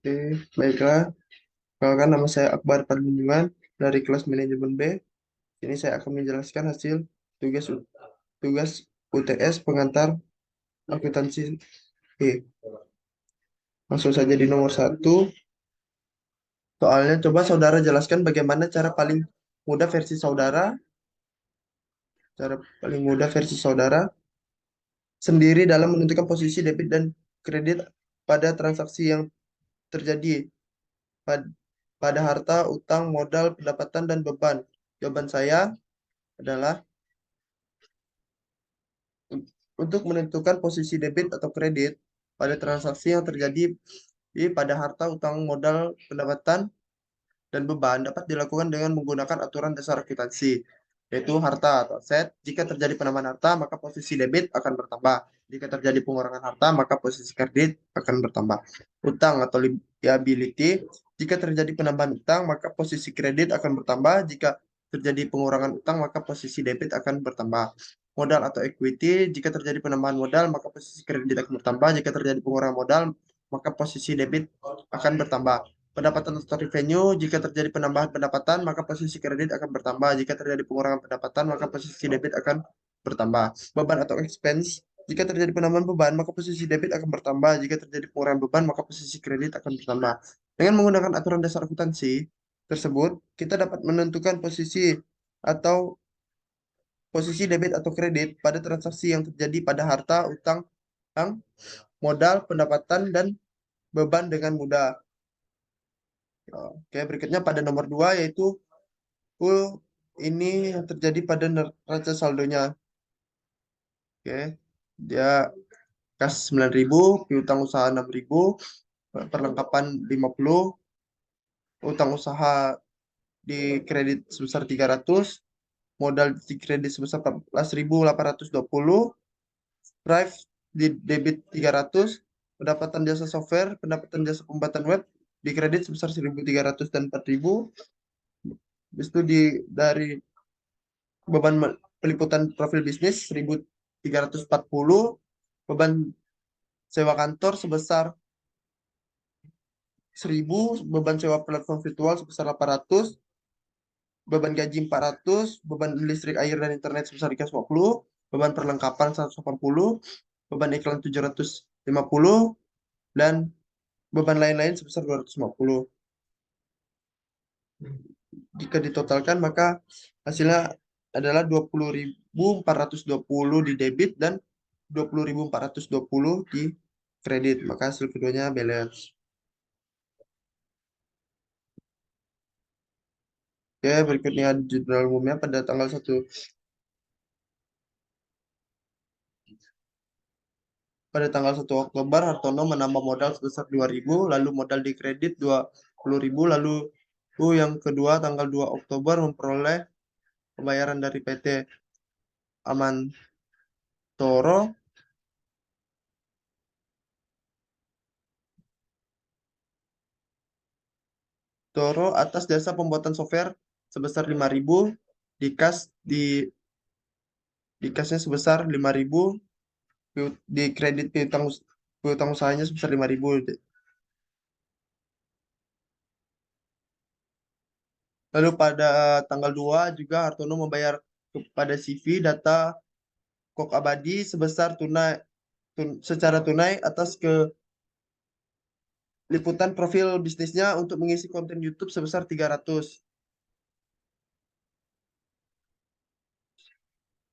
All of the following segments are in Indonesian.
Oke, baiklah. Perkenalkan, nama saya Akbar Padunungan dari kelas manajemen B. Ini saya akan menjelaskan hasil tugas tugas UTS pengantar akuntansi B. Langsung saja di nomor 1. Soalnya coba saudara jelaskan bagaimana cara paling mudah versi saudara sendiri dalam menentukan posisi debit dan kredit pada transaksi yang terjadi pad- pada harta, utang, modal, pendapatan, dan beban. Jawaban saya adalah untuk menentukan posisi debit atau kredit pada transaksi yang terjadi pada harta, utang, modal, pendapatan, dan beban dapat dilakukan dengan menggunakan aturan dasar akuntansi, yaitu harta atau aset. Jika terjadi penambahan harta, maka posisi debit akan bertambah. Jika terjadi pengurangan harta, maka posisi kredit akan bertambah. Utang atau liability, jika terjadi penambahan utang, maka posisi kredit akan bertambah. Jika terjadi pengurangan utang, maka posisi debit akan bertambah. Modal atau equity, jika terjadi penambahan modal, maka posisi kredit akan bertambah. Jika terjadi pengurangan modal, maka posisi debit akan bertambah. Pendapatan atau revenue, jika terjadi penambahan pendapatan, maka posisi kredit akan bertambah. Jika terjadi pengurangan pendapatan, maka posisi debit akan bertambah. Beban atau expense, jika terjadi penambahan beban, maka posisi debit akan bertambah. Jika terjadi pengurangan beban, maka posisi kredit akan bertambah. Dengan menggunakan aturan dasar akuntansi tersebut, kita dapat menentukan atau posisi debit atau kredit pada transaksi yang terjadi pada harta, utang, modal, pendapatan, dan beban dengan mudah. Oke, berikutnya pada nomor 2 yaitu ini yang terjadi pada neraca saldonya. Oke, dia kas 9.000, piutang usaha 6.000, perlengkapan 50, utang usaha di kredit sebesar 300, modal di kredit sebesar 14.820, drive di debit 300, pendapatan jasa software, pendapatan jasa pembuatan web di kredit sebesar 1.300 dan 4.000. Habis itu dari beban peliputan profil bisnis 1.340, beban sewa kantor sebesar 1.000, beban sewa platform virtual sebesar 800, beban gaji 400, beban listrik, air, dan internet sebesar 350, beban perlengkapan 180, beban iklan 750, dan beban lain-lain sebesar 250. Jika ditotalkan, maka hasilnya adalah 20.420 di debit dan 20.420 di kredit. Maka hasil keduanya balance. Oke, berikutnya jurnal umumnya pada tanggal 1 Oktober, Hartono menambah modal sebesar 2.000, lalu modal di kredit 20.000, lalu yang kedua tanggal 2 Oktober memperoleh pembayaran dari PT Amantoro atas jasa pembuatan software sebesar 5.000, di kasnya sebesar 5.000, di kredit piutang usahanya sebesar 5.000. Lalu pada tanggal 2 juga Hartono membayar kepada CV data kok abadi sebesar secara tunai atas ke liputan profil bisnisnya untuk mengisi konten YouTube sebesar 300.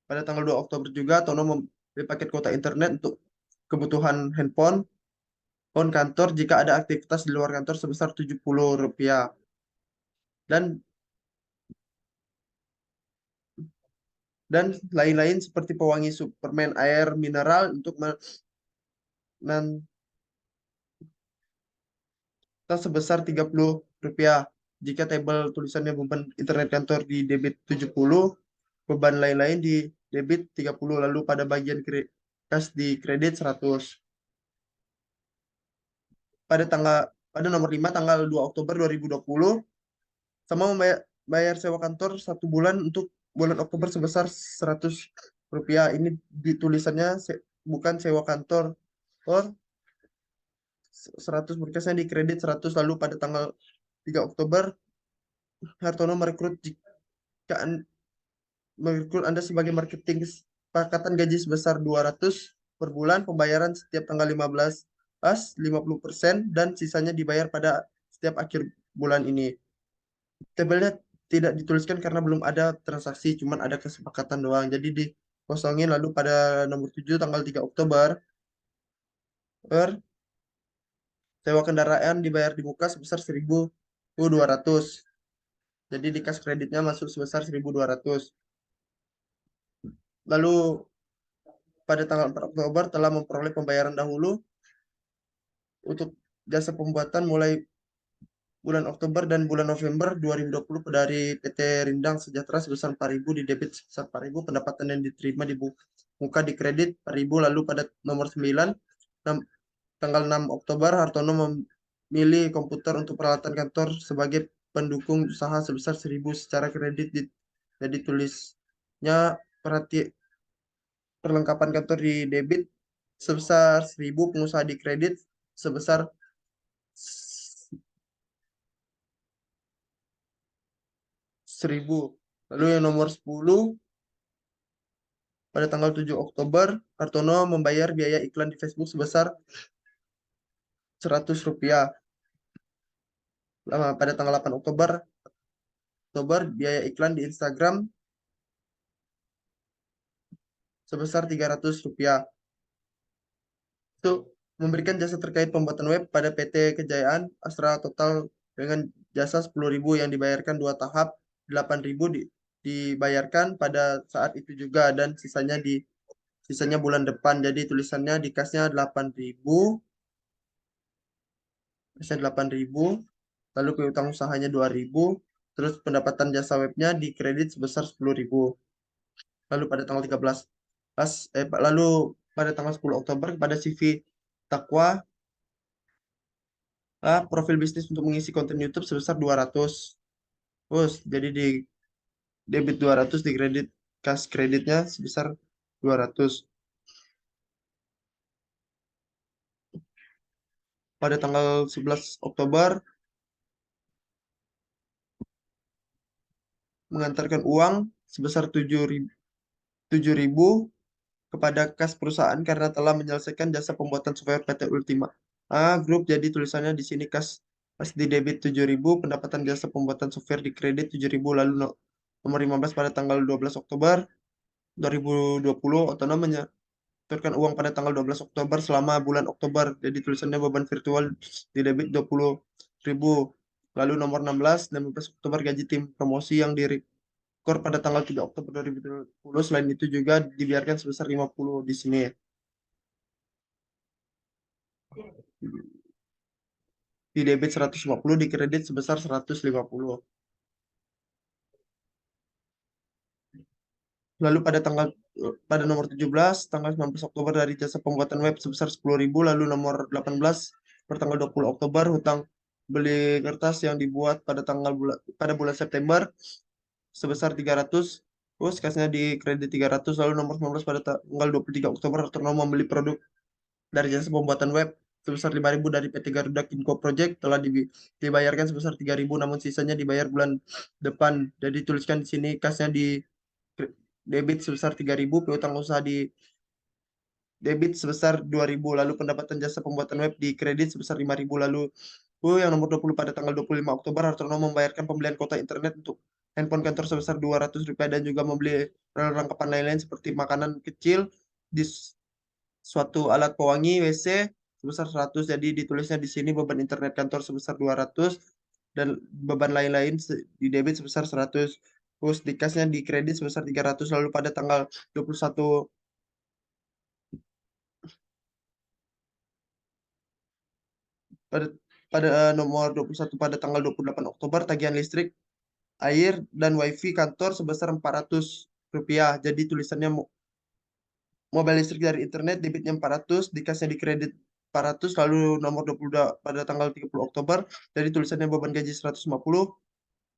Pada tanggal 2 Oktober juga Tono membeli paket kuota internet untuk kebutuhan handphone kantor jika ada aktivitas di luar kantor sebesar Rp70. Dan lain-lain seperti pewangi suplemen air mineral untuk sebesar Rp30. Jika tabel tulisannya beban internet kantor di debit 70, beban lain-lain di debit 30, lalu pada bagian kas di kredit 100. Pada nomor 5 tanggal 2 Oktober 2020 sama membayar sewa kantor 1 bulan untuk bulan Oktober sebesar Rp100. Ini ditulisannya bukan sewa kantor, 100 berkasnya di kredit 100. Lalu pada tanggal 3 Oktober Hartono merekrut Anda sebagai marketing kesepakatan gaji sebesar 200 per bulan, pembayaran setiap tanggal 15 50% dan sisanya dibayar pada setiap akhir bulan ini. Tabelnya tidak dituliskan karena belum ada transaksi, cuman ada kesepakatan doang. Jadi dikosongin. Lalu pada nomor 7 tanggal 3 Oktober sewa kendaraan dibayar di muka sebesar 1.200. Jadi di kas kreditnya masuk sebesar 1.200. Lalu pada tanggal 4 Oktober telah memperoleh pembayaran dahulu untuk jasa pembuatan mulai bulan Oktober dan bulan November 2020 dari PT Rindang Sejahtera sebesar 4.000 di debit sebesar 4.000, pendapatan yang diterima di muka di kredit 4.000. Lalu pada nomor 9 tanggal 6 Oktober Hartono memilih komputer untuk peralatan kantor sebagai pendukung usaha sebesar 1.000 secara kredit. Jadi tulisnya perlengkapan kantor di debit sebesar 1.000, pengusaha di kredit sebesar 1.000. Lalu yang nomor 10 pada tanggal 7 Oktober Hartono membayar biaya iklan di Facebook sebesar Rp100. Pada tanggal 8 Oktober biaya iklan di Instagram sebesar Rp300. Itu memberikan jasa terkait pembuatan web pada PT Kejayaan Astra total dengan jasa 10.000 yang dibayarkan 2 tahap. 8.000 dibayarkan pada saat itu juga dan sisanya bulan depan. Jadi tulisannya di kasnya 8.000, kasnya 8.000, lalu piutang usahanya 2.000, terus pendapatan jasa webnya di kredit sebesar 10.000. Lalu pada tanggal 13 lalu pada tanggal 10 Oktober pada CV Takwa profil bisnis untuk mengisi konten YouTube sebesar 200. Terus jadi di debit 200, di kredit kas kreditnya sebesar 200. Pada tanggal 11 Oktober mengantarkan uang sebesar 7.000 kepada kas perusahaan karena telah menyelesaikan jasa pembuatan software PT Ultima Group. Jadi tulisannya di sini kas di debit 7.000, pendapatan jasa pembuatan software di kredit 7.000. Lalu nomor 15 pada tanggal 12 Oktober 2020 otonom menyetorkan uang pada tanggal 12 Oktober selama bulan Oktober. Jadi tulisannya beban virtual di debit 20.000. Lalu nomor 16 Oktober gaji tim promosi yang direkor pada tanggal 3 Oktober 2020. Selain itu juga dibiarkan sebesar 50 di sini. Di debit 150, di kredit sebesar 150. Lalu pada nomor 17 tanggal 19 Oktober dari jasa pembuatan web sebesar 10.000. Lalu nomor 18 per tanggal 20 Oktober hutang beli kertas yang dibuat pada bulan September sebesar 300. Terus kasnya di kredit 300. Lalu nomor 19 pada tanggal 23 Oktober Hartono membeli produk dari jasa pembuatan web sebesar 5.000 dari PT Garuda Kinko Project telah dibayarkan sebesar 3.000, namun sisanya dibayar bulan depan. Jadi tuliskan di sini kasnya di debit sebesar 3.000, piutang usaha di debit sebesar 2.000, lalu pendapatan jasa pembuatan web di kredit sebesar 5.000. Lalu yang nomor 20 pada tanggal 25 Oktober Hartono membayarkan pembelian kuota internet untuk handphone kantor sebesar Rp200 dan juga membeli perlengkapan lain-lain seperti makanan kecil di suatu alat pewangi WC sebesar 100. Jadi ditulisnya di sini beban internet kantor sebesar 200 dan beban lain-lain di debit sebesar 100. Terus dikasnya di kredit sebesar 300. Lalu pada tanggal 21 pada pada nomor 21 pada tanggal 28 Oktober tagihan listrik, air dan wifi kantor sebesar Rp400. Jadi tulisannya mobile listrik dari internet debitnya 400, dikasnya di kredit 400. Lalu nomor 22 pada tanggal 30 Oktober dari tulisannya beban gaji 150,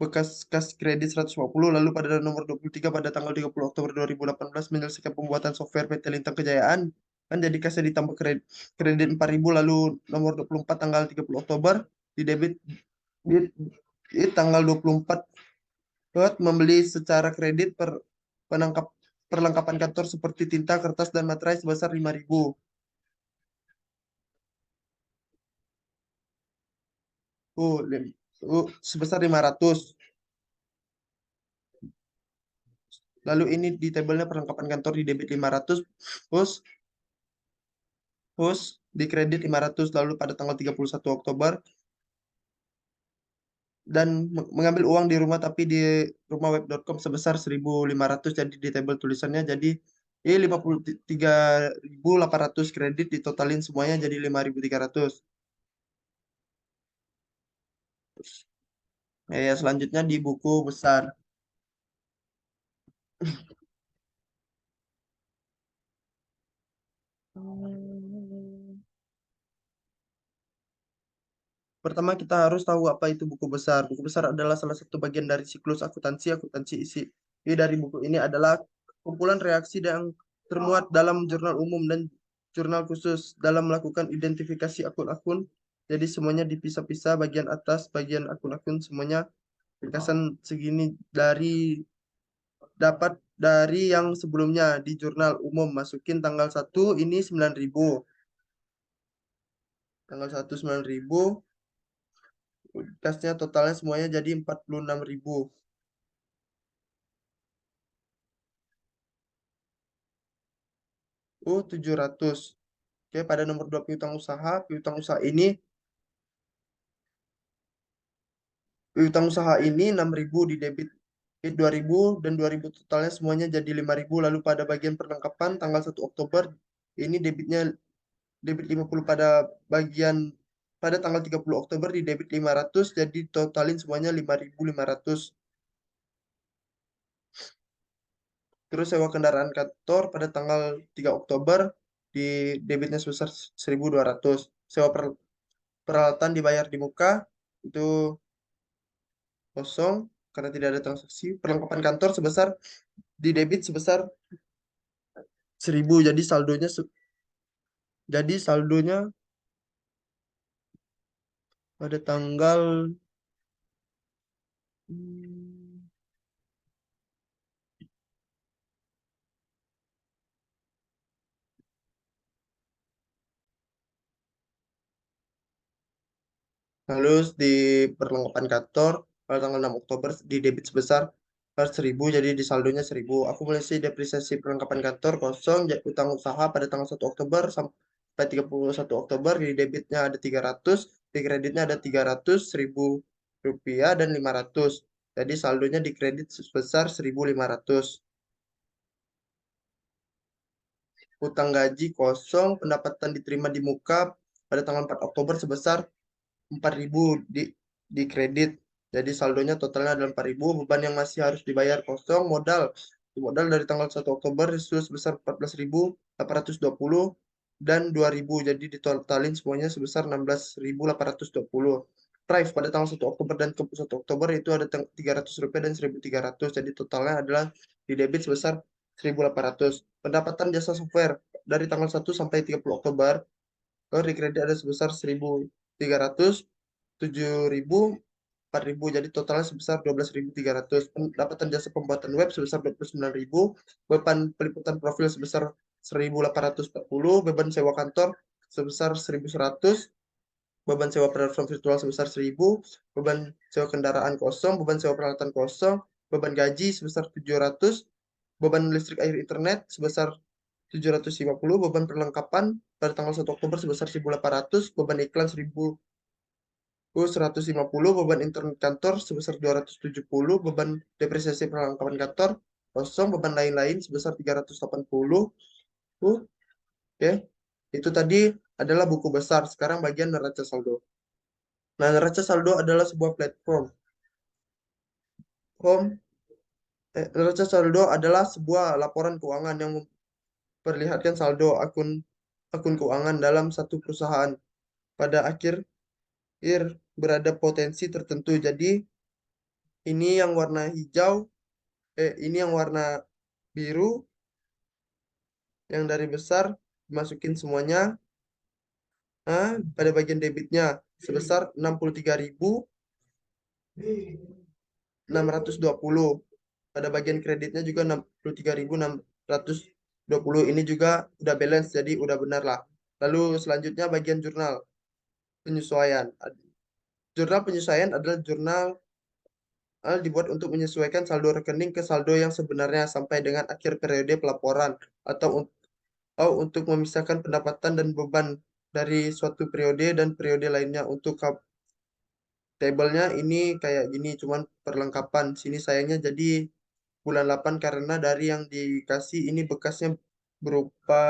bekas kas kredit 150. Lalu pada nomor 23 pada tanggal 30 Oktober 2018 menyelesaikan pembuatan software PT Lintang Kejayaan Kan jadi kasih ditambah kredit 4.000, lalu nomor 24 tanggal 30 Oktober di debit di tanggal 24 buat membeli secara kredit penangkap perlengkapan kantor seperti tinta, kertas, dan materai sebesar 5.000. Oh, sebesar 500. Lalu ini di tabelnya perlengkapan kantor di debit 500, terus terus di kredit 500, lalu pada tanggal 31 Oktober dan mengambil uang di rumah tapi di rumahweb.com sebesar 1.500, jadi di tabel tulisannya jadi 53.800 kredit ditotalin semuanya jadi 5.300. Ya, selanjutnya di buku besar. Pertama kita harus tahu apa itu buku besar. Buku besar adalah salah satu bagian dari siklus akuntansi. Akuntansi isi dari buku ini adalah kumpulan reaksi yang termuat dalam jurnal umum dan jurnal khusus dalam melakukan identifikasi akun-akun. Jadi semuanya dipisah-pisah, bagian atas, bagian akun-akun semuanya ringkasan segini dapat dari yang sebelumnya di jurnal umum. Masukin tanggal 1 ini 9.000. Tanggal 1 9.000. Kasnya totalnya semuanya jadi 46.000. 700. Oke, pada nomor 2 piutang usaha. Piutang usaha ini 6.000 di debit 2.000 dan 2.000 totalnya semuanya jadi 5.000. Lalu pada bagian perlengkapan tanggal 1 Oktober ini debit 50 pada tanggal 30 Oktober di debit 500, jadi totalin semuanya 5.500. Terus sewa kendaraan kantor pada tanggal 3 Oktober di debitnya sebesar 1.200. Sewa peralatan dibayar di muka itu kosong karena tidak ada transaksi. Perlengkapan kantor di debit sebesar 1.000. Jadi saldonya pada tanggal hmm, lalu di perlengkapan kantor pada tanggal 6 Oktober di debit sebesar 1.000, jadi di saldonya 1.000. Akumulasi depresiasi perlengkapan kantor kosong, utang usaha pada tanggal 1 Oktober sampai 31 Oktober di debitnya ada 300, di kreditnya ada 300, 1.000 rupiah dan 500. Jadi saldonya di kredit sebesar 1.500. Utang gaji kosong, pendapatan diterima di muka pada tanggal 4 Oktober sebesar 4.000 di kredit. Jadi saldonya totalnya adalah 4.000. Beban yang masih harus dibayar kosong. Modal dari tanggal 1 Oktober itu sebesar 14.820 dan 2.000. Jadi ditotalin semuanya sebesar 16.820. Price pada tanggal 1 Oktober dan 1 Oktober itu ada 300 rupiah dan 1.300. Jadi totalnya adalah di debit sebesar 1.800. Pendapatan jasa software dari tanggal 1 sampai 30 Oktober di kredit ada sebesar 1.300, 7.000, 4.000. Jadi totalnya sebesar 12.300. Pendapatan jasa pembuatan web sebesar 29.000. Beban peliputan profil sebesar 1.840. Beban sewa kantor sebesar 1.100. Beban sewa platform virtual sebesar 1.000. Beban sewa kendaraan kosong. Beban sewa peralatan kosong. Beban gaji sebesar 700. Beban listrik air internet sebesar 750. Beban perlengkapan pada tanggal 1 Oktober sebesar 1.800. Beban iklan 1.150. Beban internet kantor sebesar 270. Beban depresiasi perlengkapan kantor kosong. Beban lain-lain sebesar 380. Oke, itu tadi adalah buku besar. Sekarang bagian neraca saldo. Nah, neraca saldo adalah sebuah platform. Neraca saldo adalah sebuah laporan keuangan yang memperlihatkan saldo akun akun keuangan dalam satu perusahaan. Pada akhir berada potensi tertentu. Jadi ini yang warna hijau, ini yang warna biru, yang dari besar, masukin semuanya. Pada bagian debitnya sebesar 63.620. Pada bagian kreditnya juga 63.620. Ini juga udah balance, jadi udah benar lah. Lalu selanjutnya bagian jurnal penyesuaian. Jurnal penyesuaian adalah jurnal dibuat untuk menyesuaikan saldo rekening ke saldo yang sebenarnya sampai dengan akhir periode pelaporan atau untuk memisahkan pendapatan dan beban dari suatu periode dan periode lainnya. Untuk tabelnya ini kayak gini, cuman perlengkapan. Sini sayangnya jadi bulan 8 karena dari yang dikasih ini bekasnya berupa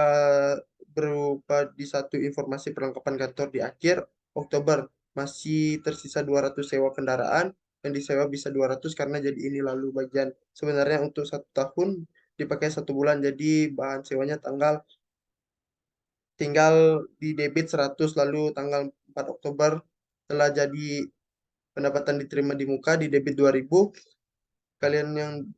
berupa di satu informasi perlengkapan kantor di akhir Oktober. Masih tersisa 200 sewa kendaraan, yang disewa bisa 200 karena jadi ini lalu bagian sebenarnya untuk 1 tahun dipakai 1 bulan, jadi bahan sewanya tinggal di debit 100, lalu tanggal 4 Oktober telah jadi pendapatan diterima di muka di debit 2.000. Kalian yang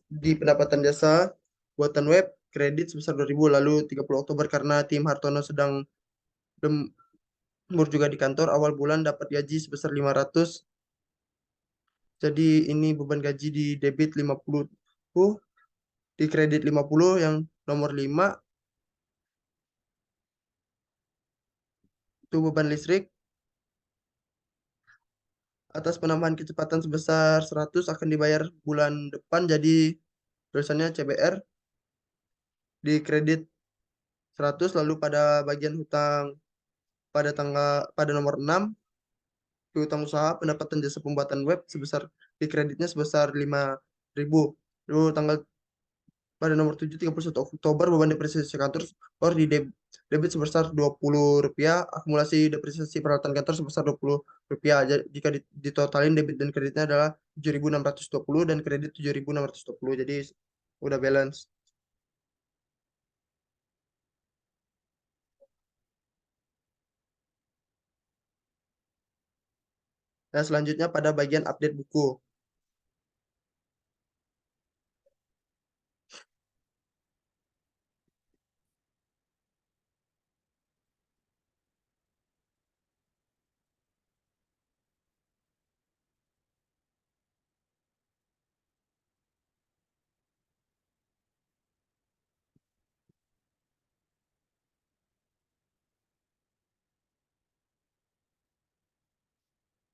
di pendapatan jasa buatan web kredit sebesar 2.000. Lalu 30 Oktober karena tim Hartono sedang lembur juga di kantor, awal bulan dapat gaji sebesar 500. Jadi ini beban gaji di debit 50, di kredit 50. Yang nomor 5 itu beban listrik atas penambahan kecepatan sebesar 100 akan dibayar bulan depan, jadi tulisannya CBR di kredit 100. Lalu pada bagian hutang pada nomor 6 di hutang usaha pendapatan jasa pembuatan web sebesar di kreditnya sebesar 5.000. Lalu pada nomor 7 31 Oktober beban depresiasi kantor di debit sebesar Rp20, akumulasi depresiasi peralatan kantor sebesar Rp20. Jika ditotalin debit dan kreditnya adalah 7.620 dan kredit 7.620. Jadi udah balance. Nah, selanjutnya pada bagian update buku.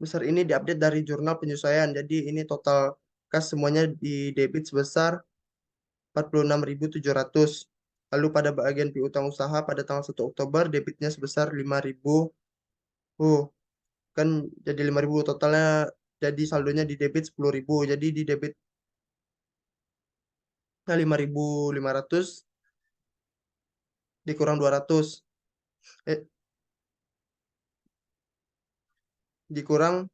Besar ini diupdate dari jurnal penyesuaian. Jadi ini total kas semuanya di debit sebesar 46.700. Lalu pada bagian piutang usaha pada tanggal 1 Oktober debitnya sebesar 5.000. Kan jadi 5.000 totalnya, jadi saldonya di debit 10.000. Jadi di debit 5.500 dikurang 200. Eh, dikurang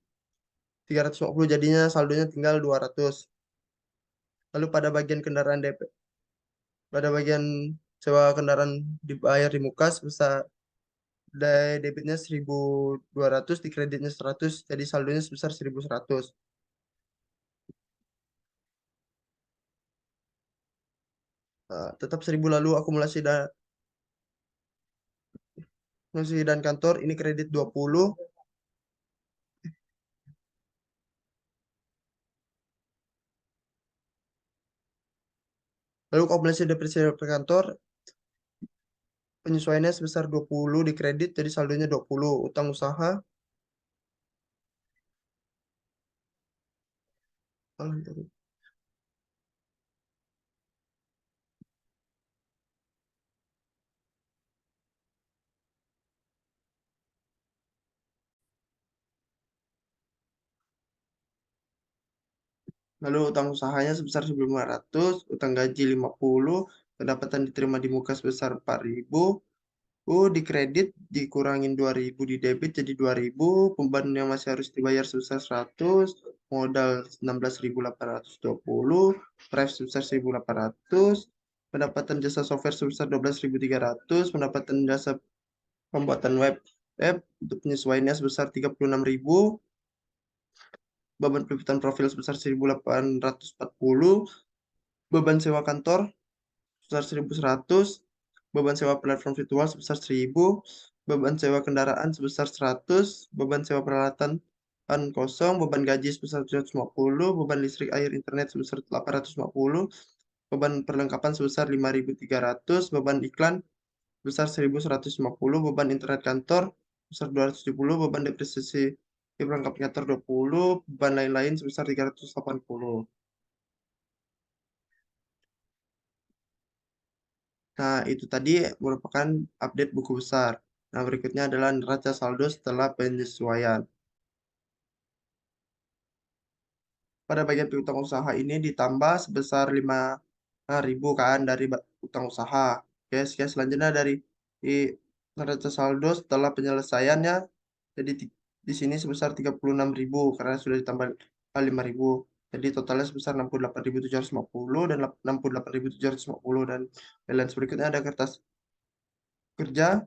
350, jadinya saldonya tinggal 200. Lalu pada bagian kendaraan pada bagian sewa kendaraan dibayar di muka sebesar debitnya 1.200, di kreditnya 100, jadi saldonya sebesar 1.100. Tetap 1.000. Lalu akumulasi dan kantor ini kredit 20. Lalu akumulasi depresiasi per kantor penyesuaiannya sebesar 20 di kredit, jadi saldonya 20. Utang usaha. Lalu utang usahanya sebesar 1.500, utang gaji 50, pendapatan diterima di muka sebesar 4.000. Di kredit dikurangin 2.000 di debit jadi 2.000, beban yang masih harus dibayar sebesar 100, modal 16.820, price sebesar 1.800, pendapatan jasa software sebesar 12.300, pendapatan jasa pembuatan web untuk penyesuaiannya sebesar 36.000, beban peliputan profil sebesar 1.840, beban sewa kantor sebesar 1.100, beban sewa platform virtual sebesar 1.000, beban sewa kendaraan sebesar 100, beban sewa peralatan kosong, beban gaji sebesar 750, beban listrik air internet sebesar 850, beban perlengkapan sebesar 5.300, beban iklan sebesar 1.150, beban internet kantor sebesar 270, beban depresiasi di perangkat kantor 20, beban lain-lain sebesar 380. Nah, itu tadi merupakan update buku besar. Nah, berikutnya adalah neraca saldo setelah penyesuaian. Pada bagian piutang usaha ini ditambah sebesar 5.000 kan dari utang usaha. Oke, selanjutnya dari neraca saldo setelah penyelesaiannya jadi di sini sebesar 36.000 karena sudah ditambah 5.000. Jadi totalnya sebesar 68.750 dan 68.750 dan balance berikutnya ada kertas kerja.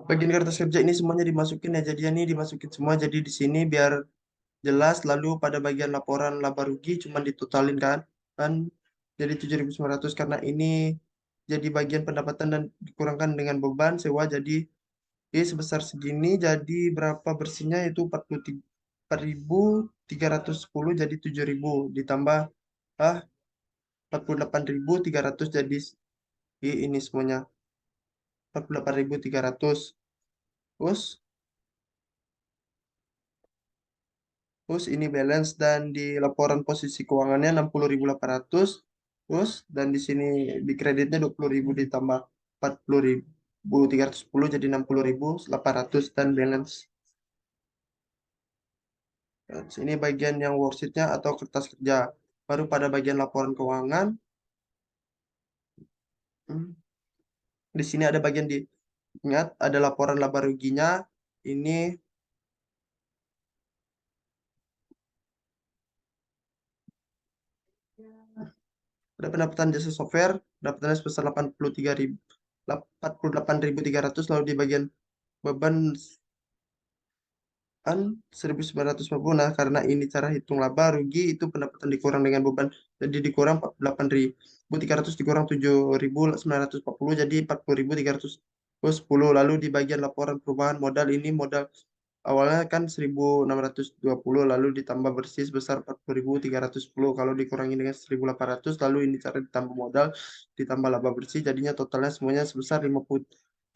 Bagian kertas kerja ini semuanya dimasukin ya, jadi ini dimasukin semua jadi di sini biar jelas. Lalu pada bagian laporan laba rugi cuma ditotalin kan jadi 7.900 karena ini jadi bagian pendapatan dan dikurangkan dengan beban sewa jadi sebesar segini. Jadi berapa bersihnya itu 4.310 jadi 7.000 ditambah 48.300 jadi ini semuanya 48.300. Terus Terus ini balance dan di laporan posisi keuangannya 60.800. Terus dan di sini di kreditnya 20.000 ditambah 40.310 jadi 60.800 dan balance. Dan sini bagian yang worksheetnya atau kertas kerja. Baru pada bagian laporan keuangan. Di sini ada bagian ingat ada laporan laba ruginya. Ini ada pendapatan jasa software, pendapatannya sebesar 88.300 lalu di bagian beban 1.950. Nah, karena ini cara hitung laba rugi itu pendapatan dikurang dengan beban jadi dikurang 48.300 dikurang 7.940 jadi 40.310. Lalu di bagian laporan perubahan modal ini modal awalnya kan 1.620 lalu ditambah bersih sebesar 40.310 kalau dikurangi dengan 1.800 lalu ini cara ditambah modal ditambah laba bersih jadinya totalnya semuanya sebesar 5.330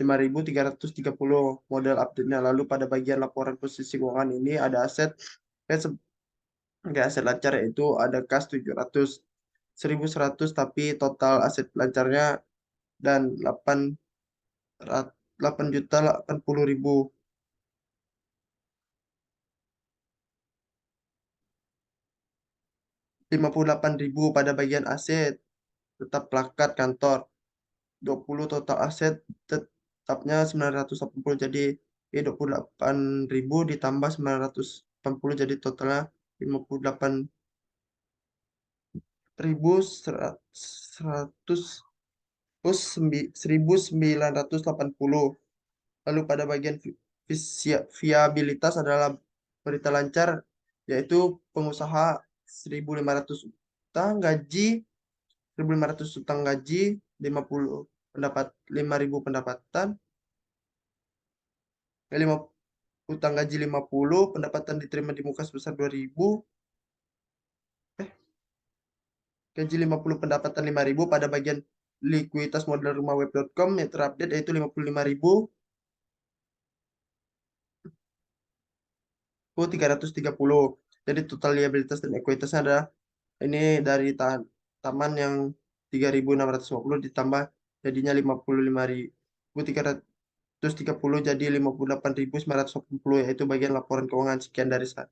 modal update-nya. Lalu pada bagian laporan posisi keuangan ini ada aset aset lancar yaitu ada kas 700 1.100 tapi total aset lancarnya dan 8.080.000. 58.000 pada bagian aset tetap plakat kantor. 20 total aset tetapnya 980 jadi 28.000 ditambah 980 jadi totalnya 58.100 Lalu pada bagian viabilitas adalah berita lancar yaitu pengusaha 1.500 utang gaji 1.500 utang gaji 5.000 pendapatan 5 utang gaji 50 pendapatan diterima di muka sebesar 2.000 gaji 50 pendapatan 5.000 pada bagian likuiditas modal rumah web.com yang terupdate yaitu 55.000 330. Jadi total liabilitas dan ekuitasnya adalah ini dari taman yang 3.650 ditambah jadinya 55.330 jadi 58.980 yaitu bagian laporan keuangan. Sekian dari saya.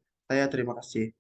Terima kasih.